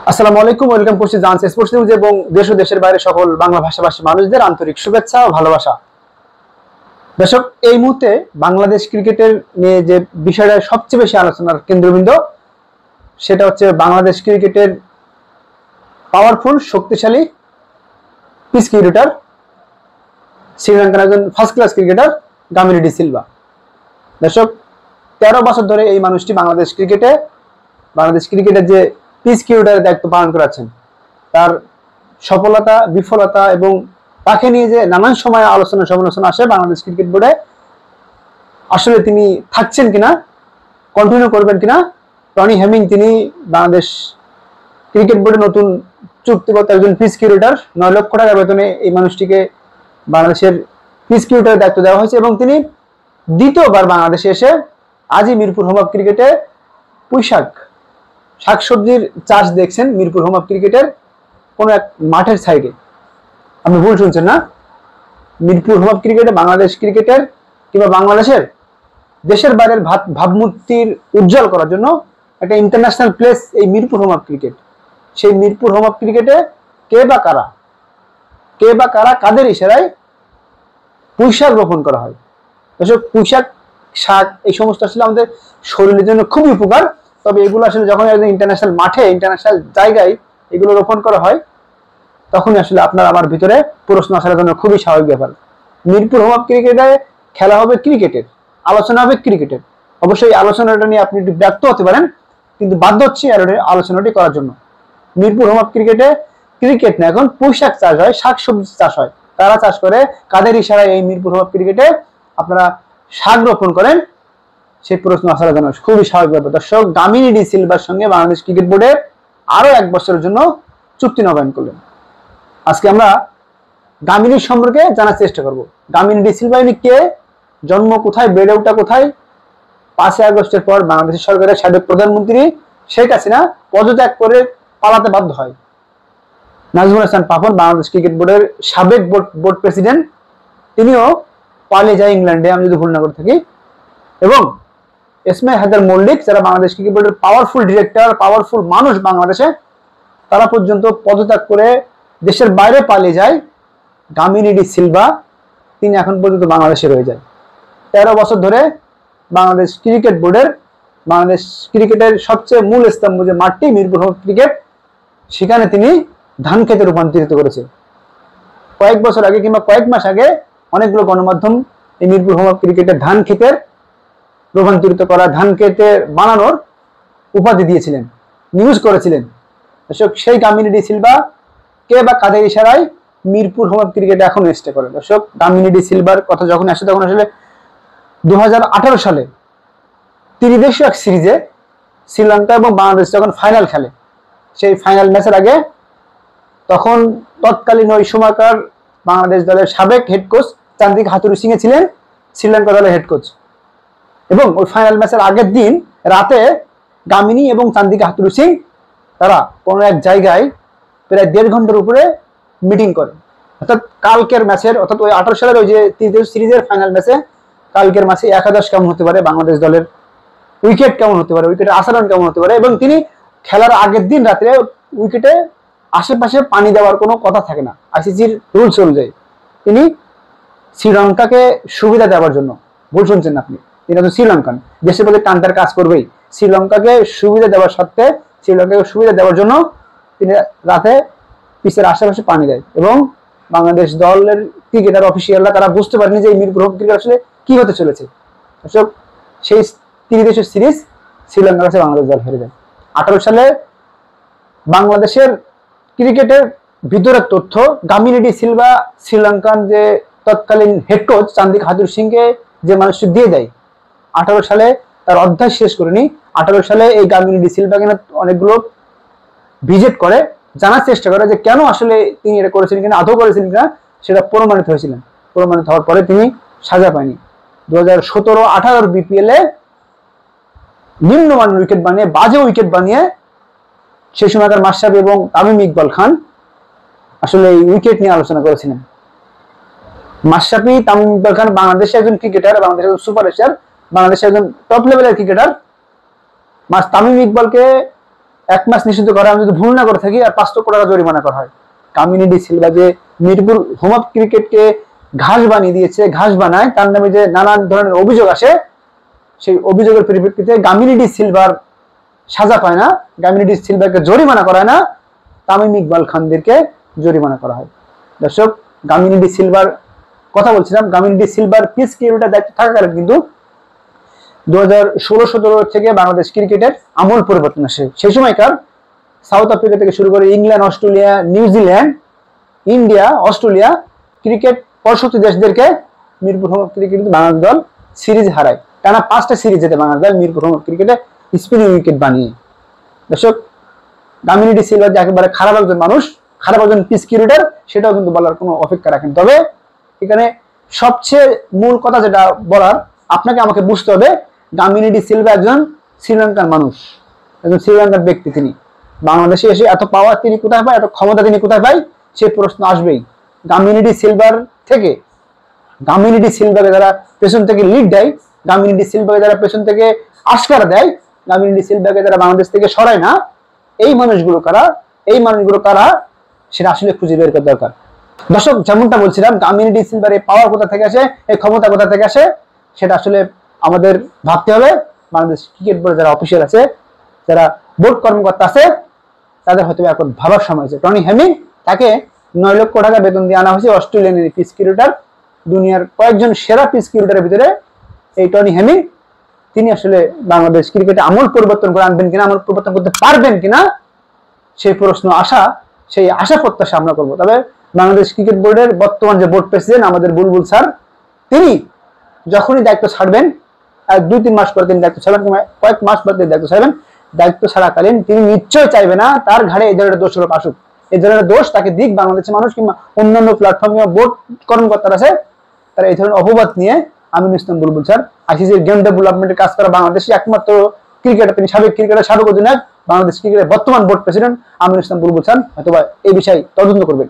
আসসালামু আলাইকুম, ওয়েলকাম করছি জান্স স্পোর্টস নিউজ এবং দেশ ও দেশের বাইরে সকল বাংলা ভাষাভাষী মানুষদের আন্তরিক শুভেচ্ছা ও ভালোবাসা। দর্শক, এই মুহূর্তে বাংলাদেশ ক্রিকেটের নিয়ে যে বিষয়টা সবচেয়ে বেশি আলোচনার কেন্দ্রবিন্দু, সেটা হচ্ছে বাংলাদেশ ক্রিকেটের পাওয়ারফুল শক্তিশালী পিচ ক্রিকেটার, শ্রীলঙ্কার একজন first class cricketer Gamini D Silva. দর্শক, 13 বছর ধরে এই মানুষটি বাংলাদেশ ক্রিকেটের যে পিচ ক্রিকেটারের দায়িত্ব পালন করেছেন। তার সফলতা, বিফলতা এবং তাকে নিয়ে যে নানান সময় আলোচনা সমালোচনা আসে বাংলাদেশ ক্রিকেট বোর্ডে, আসলে তিনি থাকছেন কিনা, কন্টিনিউ করবেন কিনা। টনি হেমিং, তিনি বাংলাদেশ ক্রিকেট বোর্ডে নতুন চুক্তিবদ্ধ একজন পিচ ক্রিকেটার, 9 লক্ষ টাকা বেতনে এই মানুষটিকে বাংলাদেশের পিচ ক্রিকেটারের দায়িত্ব দেওয়া হয়েছে এবং তিনি দ্বিতীয়বার বাংলাদেশে এসে আজই মিরপুর হোম অফ ক্রিকেটে শাকসবজির চাষ দেখছেন। মিরপুর হোম অফ ক্রিকেটের কোনো এক মাঠের সাইডে, আপনি ভুল শুনছেন না। মিরপুর হোম অফ ক্রিকেটে বাংলাদেশ ক্রিকেটের কিংবা বাংলাদেশের দেশের বাইরের ভাবমূর্তির উজ্জ্বল করার জন্য একটা ইন্টারন্যাশনাল প্লেস এই মিরপুর হোম অফ ক্রিকেট। সেই মিরপুর হোম অফ ক্রিকেটে কে বা কারা কাদের ইশারায় পুঁইশাক রোপণ করা হয়। এসব পুঁইশাক, শাক, এই সমস্ত আসলে আমাদের শরীরের জন্য খুবই উপকার। তবে এগুলো আসলে যখন একদম ইন্টারন্যাশনাল মাঠে, ইন্টারন্যাশনাল জায়গায় এগুলো রোপণ করা হয়, তখনই আসলে আপনার আমার ভিতরে প্রশ্ন আসার জন্য খুবই স্বাভাবিক ব্যাপার। মিরপুর হোম অফ ক্রিকেটে খেলা হবে ক্রিকেটের, আলোচনা হবে ক্রিকেটের। অবশ্যই আলোচনাটা নিয়ে আপনি একটু ব্যর্থ হতে পারেন, কিন্তু বাধ্য হচ্ছে আলোচনাটি করার জন্য। মিরপুর হোম অফ ক্রিকেটে ক্রিকেট না, এখন পুঁইশাক চাষ হয়, শাকসবজি চাষ হয়। তারা চাষ করে, কাদের ইশারায় এই মিরপুর হোম অফ ক্রিকেটে আপনারা শাক রোপণ করেন, সেই প্রশ্ন আসার জন্য খুবই স্বাভাবিক ব্যাপার। দর্শক, গামিনী ডি সিলভার সঙ্গে বাংলাদেশ ক্রিকেট বোর্ডের আরো 1 বছরের জন্য চুক্তি নবায়ন করলেন। আজকে আমরা গামিনীর সম্পর্কে জানার চেষ্টা করব। গামিনী ডি সিলভা ইনি কে, জন্ম কোথায়, বেড়ে ওঠা কোথায়। 5 আগস্টের পর বাংলাদেশ সরকারের সাবেক প্রধানমন্ত্রী শেখ হাসিনা পদত্যাগ করে পালাতে বাধ্য হয়। নাজমুল হাসান পাপন, বাংলাদেশ ক্রিকেট বোর্ডের সাবেক বোর্ড প্রেসিডেন্ট, তিনিও পালিয়ে যায় ইংল্যান্ডে, আমি যদি ভুল না করে থাকি। এবং এসমে হায়দার মল্লিক, যারা বাংলাদেশ ক্রিকেট বোর্ডের পাওয়ারফুল ডিরেক্টর, পাওয়ারফুল মানুষ বাংলাদেশে, তারা পর্যন্ত পদত্যাগ করে দেশের বাইরে পালিয়ে যায়। গামিনী ডি সিলভা, তিনি এখন পর্যন্ত বাংলাদেশে রয়ে যায়। 13 বছর ধরে বাংলাদেশ ক্রিকেট বোর্ডের, বাংলাদেশ ক্রিকেটের সবচেয়ে মূল স্তম্ভ যে মাঠটি মিরপুর হোম ক্রিকেট, সেখানে তিনি ধান খেতে রূপান্তরিত করেছে। কয়েক বছর আগে কিংবা কয়েক মাস আগে অনেকগুলো গণমাধ্যম এই মিরপুর হোম ক্রিকেটের ধান খেতের রূপান্তরিত করা, ধান খেতে বানানোর উপাধি দিয়েছিলেন, নিউজ করেছিলেন। দর্শক, সেই গামিনী ডি সিলভা কে বা কাদের ইশারায় মিরপুর হোম অফ ক্রিকেটে এখন স্টে করে। দর্শক, গামিনী ডি সিলভার কথা যখন আসে, তখন আসলে 2018 সালে ত্রিদেশীয় এক সিরিজে শ্রীলঙ্কা এবং বাংলাদেশ যখন ফাইনাল খেলে, সেই ফাইনাল ম্যাচের আগে তখন তৎকালীন ওই সময়কার বাংলাদেশ দলের সাবেক হেড কোচ চান্দিকা হাথুরুসিংহে ছিলেন শ্রীলঙ্কা দলের হেড কোচ। এবং ওই ফাইনাল ম্যাচের আগের দিন রাতে গামিনী এবং চান্দিকা হাথুরুসিং তারা কোনো এক জায়গায় প্রায় 1.5 ঘন্টার উপরে মিটিং করে। অর্থাৎ কালকের ম্যাচের, অর্থাৎ ওই 18 সালের ওই যে ত্রিদেশীয় সিরিজের ফাইনাল ম্যাচে, কালকের ম্যাচে একাদশ কেমন হতে পারে, বাংলাদেশ দলের উইকেট কেমন হতে পারে, উইকেটের আচরণ কেমন হতে পারে। এবং তিনি খেলার আগের দিন রাত্রে উইকেটে আশেপাশে পানি দেওয়ার কোনো কথা থাকে না, আইসিসির রুলস অনুযায়ী। তিনি শ্রীলঙ্কাকে সুবিধা দেওয়ার জন্য, ভুল শুনছেন আপনি, তিনি তো শ্রীলঙ্কান, দেশের প্রতি টানটার কাজ করবেই। শ্রীলঙ্কাকে সুবিধা দেওয়ার সাথে, শ্রীলঙ্কাকে সুবিধা দেওয়ার জন্য তিনি রাতে পিচের আশেপাশে পানি দেয়। এবং বাংলাদেশ দলের ক্রিকেটার অফিসিয়ালরা তারা বুঝতে পারেনি যে এই মিরপুর হোম ক্রিকেট আসলে কি হতে চলেছে। দর্শক, সেই ত্রিদেশীয় সিরিজ শ্রীলঙ্কার কাছে বাংলাদেশ দল হেরে যায়। 18 সালে বাংলাদেশের ক্রিকেটের ভিতরের তথ্য গামিনী ডি সিলভা শ্রীলঙ্কান যে তৎকালীন হেড কোচ চান্দিকা হাথুরুসিংকে যে মানুষটি দিয়ে দেয়। 18 সালে তার অধ্যায় শেষ করেনি, 18 সালে এই গামিনী ডি সিলভা কিনা অনেকগুলো ভিজিট করে, জানার চেষ্টা করে যে কেন আসলে তিনি এটা করেছিলেন কিনা, আদৌ করেছিলেন কিনা, সেটা প্রমাণিত হয়েছিলেন। প্রমাণিত হওয়ার পরে তিনি সাজা পায়নি। 2017-18 বিপিএল এ নিম্নমানের উইকেট বানিয়ে, বাজে উইকেট বানিয়ে, সেই সময়কার মাশরাফি এবং তামিম ইকবাল খান আসলে এই উইকেট নিয়ে আলোচনা করেছিলেন। মাশরাফি, তামিম ইকবাল খান বাংলাদেশের একজন ক্রিকেটার, বাংলাদেশের একজন সুপারস্টার, বাংলাদেশের একজন টপ লেভেলের ক্রিকেটার। তামিম ইকবালকে 1 মাস নিষিদ্ধ করা, আমি যদি ভুল না করে থাকি, আর 5 লক্ষ টাকা জরিমানা করা হয়। কামিনী সিলভা যে মিরপুর হোম অফ ক্রিকেটকে ঘাস বানিয়ে দিয়েছে, ঘাস বানায়, তার নামে যে নানান ধরনের অভিযোগ আসে, সেই অভিযোগের পরিপ্রেক্ষিতে কামিনী সিলভার সাজা পায় না, কামিনী সিলভাকে জরিমানা করায় না, তামিম ইকবাল খানদেরকে জরিমানা করা হয়। দর্শক, কামিনী সিলভার কথা বলছিলাম, কামিনী সিলভার পিস ক্রিকেটের দায়িত্ব থাকাকালীন কিন্তু 2016-17 থেকে বাংলাদেশ ক্রিকেটের আমূল পরিবর্তন আসে। সেই সময়কার সাউথ আফ্রিকা থেকে শুরু করে England, Australia, New Zealand, India, Australia cricket পরিষদ দেশদেরকে Mirpur home of cricket Bangladesh দল সিরিজ হারায়। টানা 5টা সিরিজ যেতে বাংলাদেশ দল মিরপুর হোম অফ ক্রিকেটে স্পিনিং উইকেট বানিয়ে। দর্শক, কামিনী সিলভা যে একেবারে খারাপ একজন মানুষ, খারাপ একজন পিস ক্রিকেটার, সেটাও কিন্তু বলার কোনো অপেক্ষা রাখেন। তবে এখানে সবচেয়ে মূল কথা যেটা বলার, আপনাকে আমাকে বুঝতে হবে, কামিনী সিলভা একজন শ্রীলঙ্কার মানুষ, একজন শ্রীলঙ্কার ব্যক্তি। তিনি বাংলাদেশে এসে এত পাওয়ার তিনি কোথায় পায়, এত ক্ষমতা তিনি কোথায় পায়, সে প্রশ্ন আসবেই। কামিনী সিলভার থেকে, কামিনী সিলভাকে যারা পেছন থেকে লিড দেয়, কামিনী সিলভাকে যারা পেছন থেকে আস্কারা দেয়, কামিনী সিলভাকে যারা বাংলাদেশ থেকে সরায় না, এই মানুষগুলো কারা, এই মানুষগুলো কারা, সেটা আসলে খুঁজে বের করা দরকার। দর্শক, যেমনটা বলছিলাম, কামিনী সিলভার এই পাওয়ার কোথা থেকে আসে, এই ক্ষমতা কোথা থেকে আসে, সেটা আসলে আমাদের ভাবতে হবে। বাংলাদেশ ক্রিকেট বোর্ডে যারা অফিসিয়াল আছে, যারা বোর্ড কর্মকর্তা আছে, তাদের হয়তো এখন ভাবার সময় হয়েছে। টনি হেমিং, তাকে 9 লক্ষ টাকা বেতন দিয়ে আনা হয়েছে, অস্ট্রেলিয়ান পিস ক্রিকেটার, দুনিয়ার কয়েকজন সেরা পিস ক্রিকেটারের ভিতরে এই টনি হেমিং। তিনি আসলে বাংলাদেশ ক্রিকেটে আমূল পরিবর্তন করে আনবেন কিনা, আমূল পরিবর্তন করতে পারবেন কিনা, সেই প্রশ্ন আসা, সেই আশা প্রত্যাশা আমরা করবো। তবে বাংলাদেশ ক্রিকেট বোর্ডের বর্তমান যে বোর্ড প্রেসিডেন্ট আমাদের বুলবুল স্যার, তিনি যখনই দায়িত্ব ছাড়বেন, 2-3 মাস পরে তিনি দায়িত্ব ছাড়বেন, কিংবা কয়েক মাস পরে তিনি দায়িত্ব ছাড়বেন, দায়িত্ব ছাড়াকালীন তিনি নিশ্চয় চাইবে না তার ঘাড়ে এই ধরনের দোষারোপ আসুক। এই ধরনের দোষ তাকে দিক বাংলাদেশের মানুষ, কিংবা অন্যান্য প্ল্যাটফর্ম কিংবা বোর্ড কর্মকর্তারা আছে, তারা এই ধরনের অপবাদ নিয়ে আমিনুল ইসলাম বুলবুল স্যার, আইসিসির গেম ডেভেলপমেন্টের কাজ করা বাংলাদেশে একমাত্র ক্রিকেটার, তিনি সাবেক ক্রিকেটার, সাবেক অধিনায়ক, বাংলাদেশ ক্রিকেটের বর্তমান বোর্ড প্রেসিডেন্ট আমিনুল ইসলাম বুলবুল স্যার হয়তোবা এই বিষয়ে তদন্ত করবেন।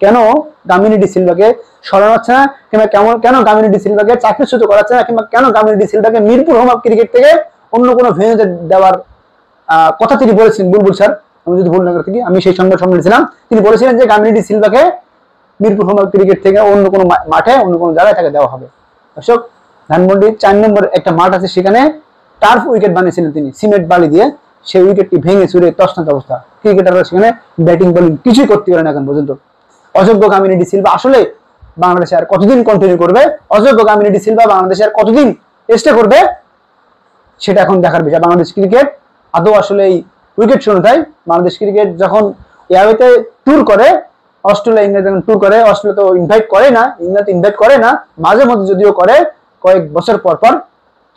কেন কামিনী সিলভাকে সরানো হচ্ছে না, কিংবা কেন কামিনী সিলভাকে চাকরিচ্যুত করাচ্ছে না, কিংবা কেন কামিনী সিলভাকে মিরপুর হোম অফ ক্রিকেট থেকে অন্য কোনো ভেন্যুতে দেওয়ার কথা তিনি বলেছিলেন বুলবুল স্যার, আমি যদি ভুল না করে থাকি, আমি সেই সংবাদ সম্মেলনে ছিলাম, তিনি বলেছিলেন যে কামিনী সিলভাকে মিরপুর হোম অফ ক্রিকেট থেকে অন্য কোনো মাঠে, অন্য কোনো জায়গায় তাকে দেওয়া হবে। দর্শক, ধানমন্ডির 4 নম্বর একটা মাঠ আছে, সেখানে টার্ফ উইকেট বানিয়েছিলেন তিনি সিমেন্ট বালি দিয়ে, সেই উইকেটটি ভেঙে চুরে তছনছ অবস্থা। ক্রিকেটাররা সেখানে ব্যাটিং বোলিং কিছুই করতে পারে না এখন পর্যন্ত। অযোগ্য কামিনী সিলভা আসলে বাংলাদেশে আর কতদিন কন্টিনিউ করবে, অযোগ্য কামিনী সিলভা বাংলাদেশে আর কতদিন স্টে করবে, সেটা এখন দেখার বিষয়। বাংলাদেশ ক্রিকেট আদৌ আসলে এই উইকেট শূন্যতায়, বাংলাদেশ ক্রিকেট যখন এয়ারওয়েতে ট্যুর করে, অস্ট্রেলিয়া, ইংল্যান্ড যখন ট্যুর করে, অস্ট্রেলিয়া তো ইনভাইট করে না, ইংল্যান্ড ইনভাইট করে না, মাঝে মধ্যে যদিও করে কয়েক বছর পর পর,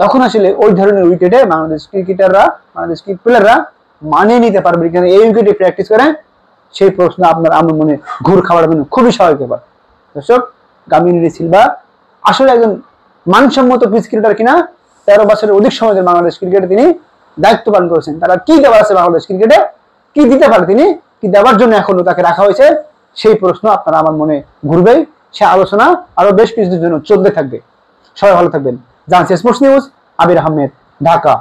তখন আসলে ওই ধরনের উইকেটে বাংলাদেশ ক্রিকেটাররা, বাংলাদেশ ক্রিকেট প্লেয়াররা মানিয়ে নিতে পারবে কিনা, এই উইকেটে প্র্যাকটিস করে, সেই প্রশ্ন আপনার আমার মনে ঘুর খাওয়ার জন্য খুবই স্বাভাবিক ব্যাপার। দর্শক, কামিনী সিলভা আসলে একজন মানসম্মত পিচ ক্রিকেটার কিনা, 13 বছরের অধিক সময় বাংলাদেশ ক্রিকেটে তিনি দায়িত্ব পালন করেছেন, তারা কি দেওয়ার আছে বাংলাদেশ ক্রিকেটে, কি দিতে পারে তিনি, কি দেওয়ার জন্য এখনো তাকে রাখা হয়েছে, সেই প্রশ্ন আপনারা আমার মনে ঘুরবেই। সে আলোচনা আরো বেশ কিছুদিন জন্য চলতে থাকবে। সবাই ভালো থাকবেন। জানছি স্পোর্টস নিউজ, আবির আহমেদ, ঢাকা।